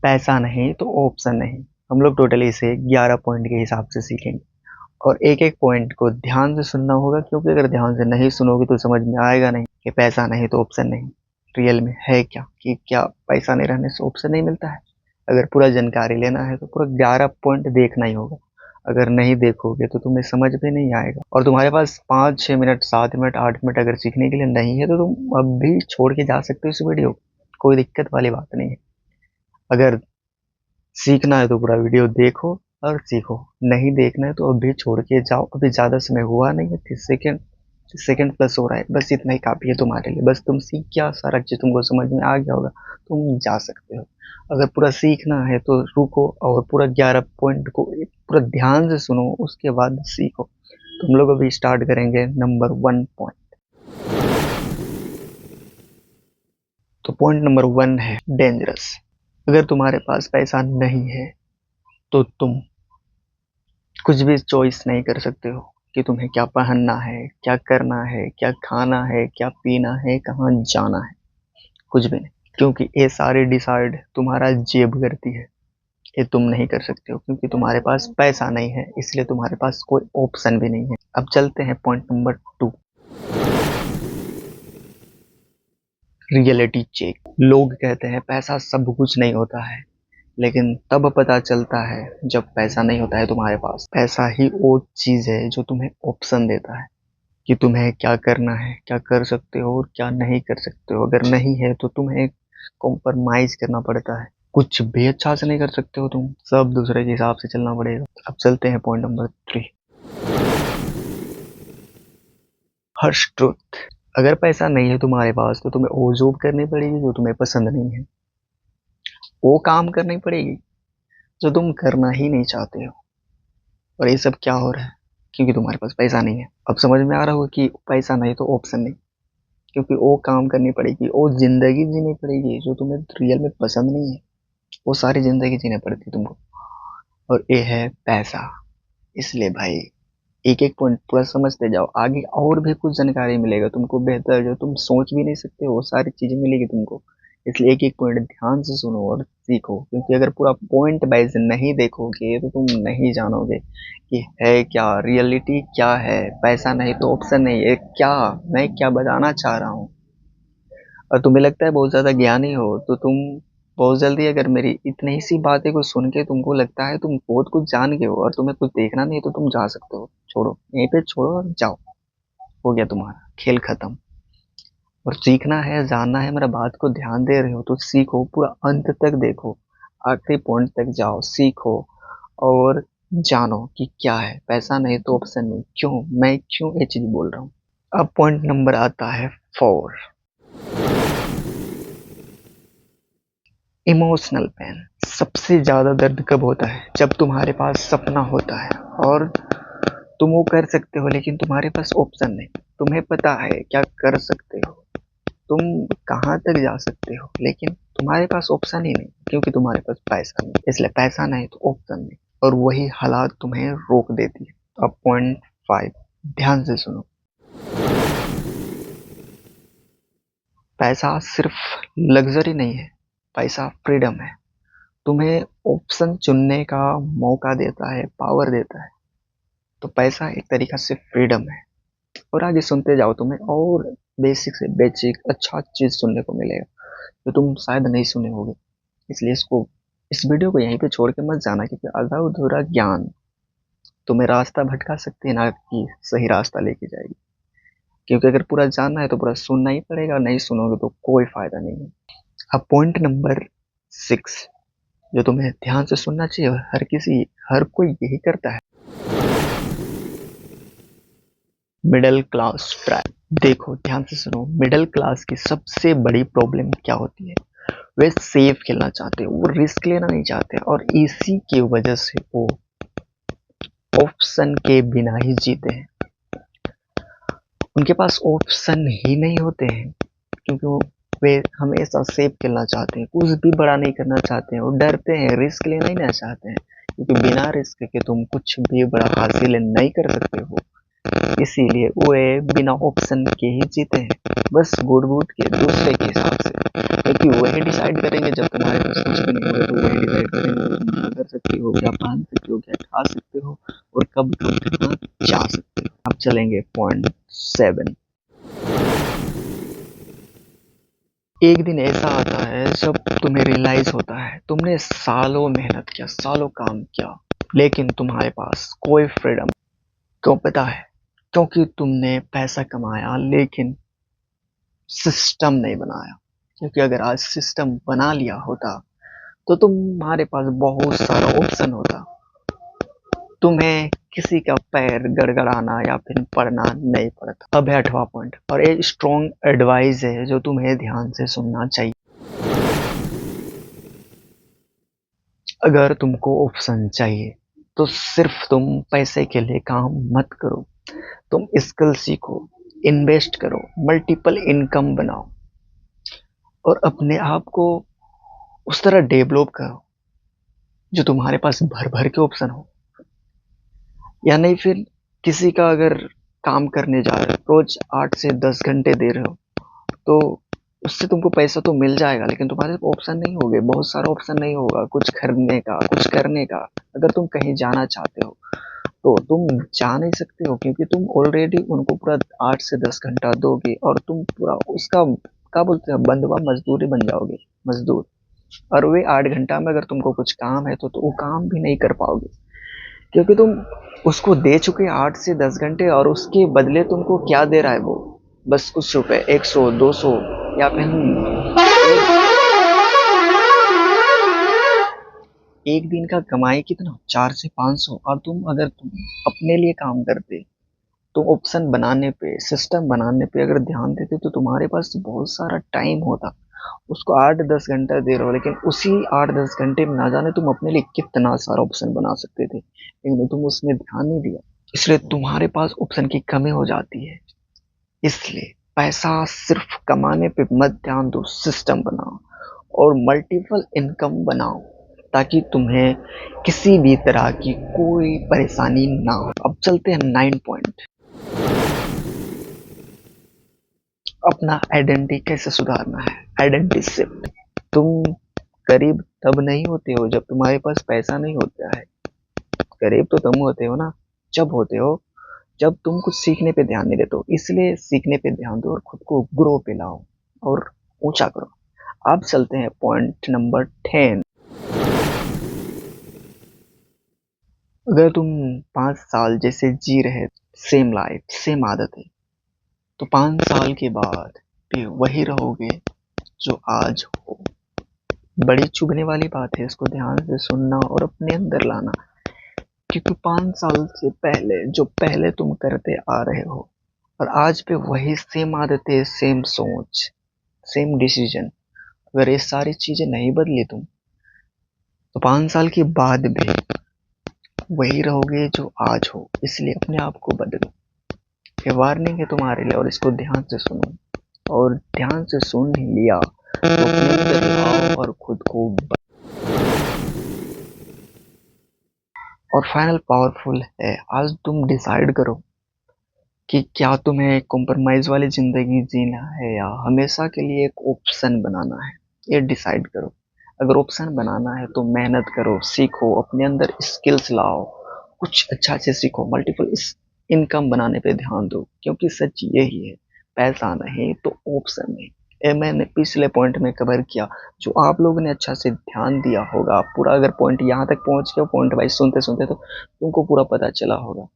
पैसा नहीं तो ऑप्शन नहीं। हम लोग टोटली इसे 11 पॉइंट के हिसाब से सीखेंगे और एक एक पॉइंट को ध्यान से सुनना होगा, क्योंकि अगर ध्यान से नहीं सुनोगे तो समझ में आएगा नहीं कि पैसा नहीं तो ऑप्शन नहीं रियल में है क्या, कि क्या पैसा नहीं रहने से ऑप्शन नहीं मिलता है। अगर पूरा जानकारी लेना है तो पूरा 11 पॉइंट देखना ही होगा। अगर नहीं देखोगे तो तुम्हें समझ में नहीं आएगा, और तुम्हारे पास 5-6 मिनट 7 मिनट 8 मिनट अगर सीखने के लिए नहीं है तो तुम अब भी छोड़ के जा सकते हो इस वीडियो, कोई दिक्कत वाली बात नहीं है। अगर सीखना है तो पूरा वीडियो देखो और सीखो, नहीं देखना है तो अभी छोड़ के जाओ। अभी ज़्यादा समय हुआ नहीं है, 30 सेकेंड प्लस हो रहा है, बस इतना ही काफ़ी है तुम्हारे लिए। बस तुम सीख क्या, सारा चीज़ तुमको समझ में आ गया होगा, तुम जा सकते हो। अगर पूरा सीखना है तो रुको और पूरा 11 पॉइंट को पूरा ध्यान से सुनो, उसके बाद सीखो। तुम लोग अभी स्टार्ट करेंगे नंबर 1 पॉइंट। तो पॉइंट नंबर 1 है डेंजरस। अगर तुम्हारे पास पैसा नहीं है तो तुम कुछ भी चॉइस नहीं कर सकते हो कि तुम्हें क्या पहनना है, क्या करना है, क्या खाना है, क्या पीना है, कहाँ जाना है, कुछ भी नहीं। क्योंकि ये सारे डिसाइड तुम्हारा जेब करती है। ये तुम नहीं कर सकते हो क्योंकि तुम्हारे पास पैसा नहीं है, इसलिए तुम्हारे पास कोई ऑप्शन भी नहीं है। अब चलते हैं पॉइंट नंबर 2, रियलिटी चेक। लोग कहते हैं पैसा सब कुछ नहीं होता है, लेकिन तब पता चलता है जब पैसा नहीं होता है तुम्हारे पास। पैसा ही वो चीज़ है जो तुम्हें ऑप्शन देता है कि तुम्हें क्या करना है, क्या कर सकते हो और क्या नहीं कर सकते हो। अगर नहीं है तो तुम्हें कॉम्प्रोमाइज़ करना पड़ता है, कुछ भी अच्छा से नहीं कर सकते हो तुम, सब दूसरे के हिसाब से चलना पड़ेगा। अब चलते हैं पॉइंट नंबर 3, हर्ष ट्रुथ। अगर पैसा नहीं है तुम्हारे पास तो तुम्हें वो जॉब करनी पड़ेगी जो तुम्हें पसंद नहीं है, वो काम करनी पड़ेगी जो तुम करना ही नहीं चाहते हो। और ये सब क्या हो रहा है, क्योंकि तुम्हारे पास पैसा नहीं है। अब समझ में आ रहा होगा कि पैसा नहीं तो ऑप्शन नहीं, क्योंकि वो काम करनी पड़ेगी, वो जिंदगी जीनी पड़ेगी जो तुम्हें रियल में पसंद नहीं है, वो सारी जिंदगी जीनी पड़ती है तुमको, और ये है पैसा। इसलिए भाई एक एक पॉइंट पूरा समझते जाओ, आगे और भी कुछ जानकारी मिलेगा तुमको बेहतर, जो तुम सोच भी नहीं सकते, वो सारी चीजें मिलेगी तुमको। इसलिए एक एक पॉइंट ध्यान से सुनो और सीखो, क्योंकि अगर पूरा पॉइंट वाइज नहीं देखोगे तो तुम नहीं जानोगे कि है क्या, रियलिटी क्या है। पैसा नहीं तो ऑप्शन नहीं है क्या, मैं क्या बताना चाह रहा हूँ। और तुम्हें लगता है बहुत ज़्यादा ज्ञानी हो तो तुम बहुत जल्दी, अगर मेरी इतनी ही सी बातें को सुन के तुमको लगता है तुम बहुत कुछ जान गए हो और तुम्हें कुछ देखना नहीं है, तो तुम जा सकते हो। छोड़ो, यहीं पे छोड़ो और जाओ, हो गया तुम्हारा खेल खत्म। और सीखना है, जानना है, मेरा बात को ध्यान दे रहे हो तो सीखो, पूरा अंत तक देखो, आखिरी पॉइंट तक जाओ, सीखो और जानो कि क्या है पैसा नहीं तो ऑप्शन नहीं। क्यों ये चीज बोल रहा हूँ। अब पॉइंट नंबर आता है 4, इमोशनल पेन। सबसे ज्यादा दर्द कब होता है, जब तुम्हारे पास सपना होता है और तुम वो कर सकते हो, लेकिन तुम्हारे पास ऑप्शन नहीं। तुम्हें पता है क्या कर सकते हो, तुम कहाँ तक जा सकते हो, लेकिन तुम्हारे पास ऑप्शन ही नहीं क्योंकि तुम्हारे पास पैसा नहीं। इसलिए पैसा नहीं तो ऑप्शन नहीं, और वही हालात तुम्हें रोक देती है। अब पॉइंट 5, ध्यान से सुनो। पैसा सिर्फ लग्जरी नहीं है, पैसा फ्रीडम है। तुम्हें ऑप्शन चुनने का मौका देता है, पावर देता है। तो पैसा एक तरीका से फ्रीडम है। और आगे सुनते जाओ, तुम्हें और बेसिक से बेसिक अच्छा चीज सुनने को मिलेगा जो तुम शायद नहीं सुने होगे। इसलिए इस वीडियो को यहीं पे छोड़ के मत जाना, क्योंकि आधा अधूरा ज्ञान तुम्हें रास्ता भटका सकती है, ना कि सही रास्ता लेके जाएगी। क्योंकि अगर पूरा जानना है तो पूरा सुनना ही पड़ेगा, नहीं सुनोगे तो कोई फायदा नहीं है। अब पॉइंट नंबर 6 जो तुम्हें ध्यान से सुनना चाहिए, और हर कोई यही करता है, मिडिल क्लास ट्रैप। देखो ध्यान से सुनो, मिडिल क्लास की सबसे बड़ी प्रॉब्लम क्या होती है, वे सेफ खेलना चाहते हैं, वो रिस्क लेना नहीं चाहते, और इसी की वजह से वो ऑप्शन के बिना ही जीते हैं। उनके पास ऑप्शन ही नहीं होते हैं क्योंकि वे हमेशा सेफ खेलना चाहते हैं, कुछ भी बड़ा नहीं करना चाहते हैं, वो डरते हैं, रिस्क लेना ही नहीं चाहते हैं, क्योंकि बिना रिस्क के तुम कुछ भी बड़ा हासिल नहीं कर सकते हो। इसीलिए वे बिना ऑप्शन के ही जीते हैं, बस गुड़ के दूसरे के हिसाब से। क्योंकि वही डिसाइड करेंगे। जब तुम्हारे पास कुछ भी नहीं होगा तो वही डिसाइड करेंगे कि तुम क्या कर सकते हो, क्या पहन सकते हो, क्या खा सकते हो और कब कब कितना जा सकते हो। अब चलेंगे पॉइंट 7। एक दिन ऐसा आता है जब तुम्हें रियलाइज होता है तुमने सालों मेहनत किया, सालों काम किया, लेकिन तुम्हारे पास कोई फ्रीडम। क्यों पता है? क्योंकि तुमने पैसा कमाया लेकिन सिस्टम नहीं बनाया। क्योंकि अगर आज सिस्टम बना लिया होता तो तुम्हारे पास बहुत सारा ऑप्शन होता। तुम्हें किसी का पैर गड़गड़ाना या फिर पढ़ना नहीं पड़ता। अब है 8वां पॉइंट और एक स्ट्रॉन्ग एडवाइस है जो तुम्हें ध्यान से सुनना चाहिए। अगर तुमको ऑप्शन चाहिए तो सिर्फ तुम पैसे के लिए काम मत करो। तुम स्किल सीखो, इन्वेस्ट करो, मल्टीपल इनकम बनाओ और अपने आप को उस तरह डेवलप करो जो तुम्हारे पास भर भर के ऑप्शन हो। या नहीं फिर किसी का अगर काम करने जा रहे हो, रोज 8 से 10 घंटे दे रहे हो, तो उससे तुमको पैसा तो मिल जाएगा लेकिन तुम्हारे ऑप्शन नहीं होंगे, बहुत सारा ऑप्शन नहीं होगा कुछ खरीदने का, कुछ करने का। अगर तुम कहीं जाना चाहते हो तो तुम जा नहीं सकते हो क्योंकि तुम ऑलरेडी उनको पूरा 8 से 10 घंटा दोगे और तुम पूरा उसका क्या बोलते हैं बंधुआ मजदूरी बन जाओगे, मजदूर। और वे 8 घंटा में अगर तुमको कुछ काम है तो वो काम भी नहीं कर पाओगे क्योंकि तुम उसको दे चुके 8 से 10 घंटे और उसके बदले तुमको क्या दे रहा है वो? बस कुछ रुपए, 100 200 या फिर एक दिन का कमाई कितना, 4 से 500। और तुम अपने लिए काम करते, तुम ऑप्शन बनाने पे, सिस्टम बनाने पे अगर ध्यान देते तो तुम्हारे पास बहुत सारा टाइम होता। उसको 8 10 घंटा दे रहे हो लेकिन उसी 8 10 घंटे में ना जाने तुम अपने लिए कितना सारा ऑप्शन बना सकते थे, लेकिन तुम उसमें ध्यान नहीं दिया। इसलिए तुम्हारे पास ऑप्शन की कमी हो जाती है। इसलिए पैसा सिर्फ कमाने पे मत ध्यान दो, सिस्टम बनाओ और मल्टीपल इनकम बनाओ ताकि तुम्हें किसी भी तरह की कोई परेशानी ना हो। अब चलते हैं 9 पॉइंट। अपना आइडेंटिटी कैसे सुधारना है। Identity shift. तुम गरीब तब नहीं होते हो जब तुम्हारे पास पैसा नहीं होता है। गरीब तो तुम होते हो ना जब होते हो जब तुम कुछ सीखने पे ध्यान नहीं देते हो। इसलिए सीखने पे ध्यान दो और खुद को ग्रो पे लाओ और ऊंचा करो। अब चलते हैं पॉइंट नंबर 10। अगर तुम 5 साल जैसे जी रहे, सेम लाइफ सेम आदतें, तो 5 साल के बाद भी वही रहोगे जो आज हो। बड़ी चुभने वाली बात है, इसको ध्यान से सुनना और अपने अंदर लाना। क्योंकि 5 साल से पहले जो पहले तुम करते आ रहे हो और आज पे वही सेम आदतें, सेम सोच, सेम डिसीजन, अगर ये सारी चीजें नहीं बदली तुम तो 5 साल के बाद भी वही रहोगे जो आज हो। इसलिए अपने आप को बदलो। ये वार्निंग है तुम्हारे लिए और इसको ध्यान से सुनो। और ध्यान से सुन लिया तो अपने अंदर लाओ और खुद को और फाइनल पावरफुल है। आज तुम डिसाइड करो कि क्या तुम्हें कॉम्प्रोमाइज वाली जिंदगी जीना है या हमेशा के लिए एक ऑप्शन बनाना है। ये डिसाइड करो। अगर ऑप्शन बनाना है तो मेहनत करो, सीखो, अपने अंदर स्किल्स लाओ, कुछ अच्छा से सीखो, मल्टीपल इस इनकम बनाने पे ध्यान दो। क्योंकि सच यही है, पैसा नहीं तो ऑप्शन नहीं। ये मैंने पिछले पॉइंट में कवर किया। जो आप लोगों ने अच्छा से ध्यान दिया होगा पूरा, अगर पॉइंट यहाँ तक पहुंच गया, पॉइंट वाइज सुनते सुनते, तो तुमको पूरा पता चला होगा।